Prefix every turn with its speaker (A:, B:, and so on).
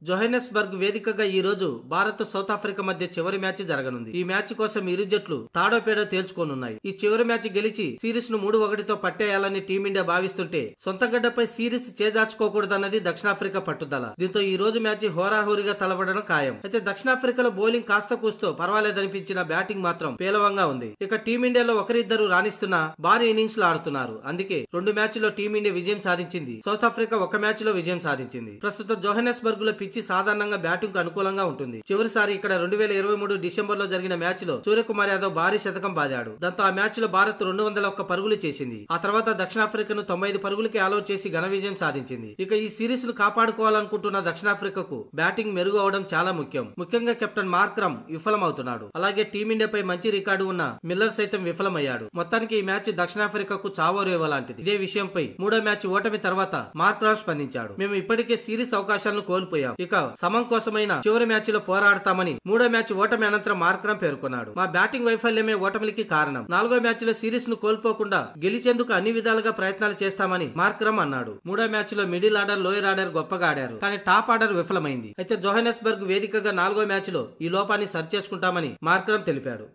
A: జోహెనెస్బర్గ్ వేదికగా ఈ రోజు భారత్ సౌత్ ఆఫ్రికా మధ్య చివరి మ్యాచ్ జరగనుంది. ఈ మ్యాచ్ కోసం ఇరు జట్లు తాడోపేడో తేల్చుకోనున్నాయి. ఈ చివరి మ్యాచ్ గెలిచి సిరీస్ ను 3-1తో పట్టేయాలని టీమిండియా భావిస్తుంటే సొంత గడ్డపై సిరీస్ చేజార్చుకోకూడదన్నది దక్షిణాఫ్రికా పట్టుదల. దీంతో ఈ రోజు మ్యాచ్ హోరాహోరీగా తలపడడం ఖాయం. అయితే దక్షిణాఫ్రికాలో బౌలింగ్ కాస్త కూస్తో పర్వాలేదనిపించిన బ్యాటింగ్ మాత్రం పేలవంగా ఉంది. ఇక టీమిండియాలో ఒకరిద్దరు రాణిస్తున్నా భారీ ఇన్నింగ్స్ ఆడుతున్నారు. అందుకే 2 మ్యాచ్ల్లో టీమిండియా విజయం సాధించింది. సౌత్ ఆఫ్రికా 1 మ్యాచ్ లో విజయం సాధించింది. ప్రస్తుతం జోహెనెస్బర్గ్ లో పిచ్చి సాధారణంగా బ్యాటింగ్ కు అనుకూలంగా ఉంటుంది. చివరిసారి ఇక్కడ 2023 డిసెంబర్ లో జరిగిన మ్యాచ్ లో సూర్యకుమార్ యాదవ్ భారీ శతకం బాదాడు. దాంతో ఆ మ్యాచ్ లో భారత్ 201 పరుగులు చేసింది. ఆ తర్వాత దక్షిణాఫ్రికాను 95 పరుగులకి ఆలౌట్ చేసి ఘన విజయం సాధించింది. ఇక ఈ సిరీస్ ను కాపాడుకోవాలనుకుంటున్న దక్షిణాఫ్రికాకు బ్యాటింగ్ మెరుగు అవడం చాలా ముఖ్యంగా కెప్టెన్ మార్క్రమ్ విఫలమవుతున్నాడు. అలాగే టీమిండియాపై మంచి రికార్డు ఉన్న మిల్లర్ సైతం విఫలమయ్యాడు. మొత్తానికి ఈ మ్యాచ్ దక్షిణాఫ్రికాకు చావోరేవ లాంటిది. ఇదే విషయంపై 3వ మ్యాచ్ ఓటమి తర్వాత మార్క్రమ్ స్పందించాడు. మేము ఇప్పటికే సిరీస్ అవకాశాలను కోల్పోయాం. ఇక సమం కోసమైన చివరి మ్యాచ్ లో పోరాడతామని 3వ మ్యాచ్ ఓటమి అనంతరం మార్క్రమ్ పేర్కొన్నాడు. మా బ్యాటింగ్ వైఫల్యమే ఓటమికి కారణం. 4వ మ్యాచ్ లో సిరీస్ ను కోల్పోకుండా గెలిచేందుకు అన్ని విధాలుగా ప్రయత్నాలు చేస్తామని మార్క్రమ్ అన్నాడు. 3వ మ్యాచ్ లో మిడిల్ ఆర్డర్, లోయర్ ఆర్డర్ గొప్పగా ఆడారు. కానీ టాప్ ఆర్డర్ విఫలమైంది. అయితే జోహెనెస్బర్గ్ వేదికగా 4వ మ్యాచ్ లో ఈ లోపాన్ని సరిచేసుకుంటామని మార్క్రమ్ తెలిపాడు.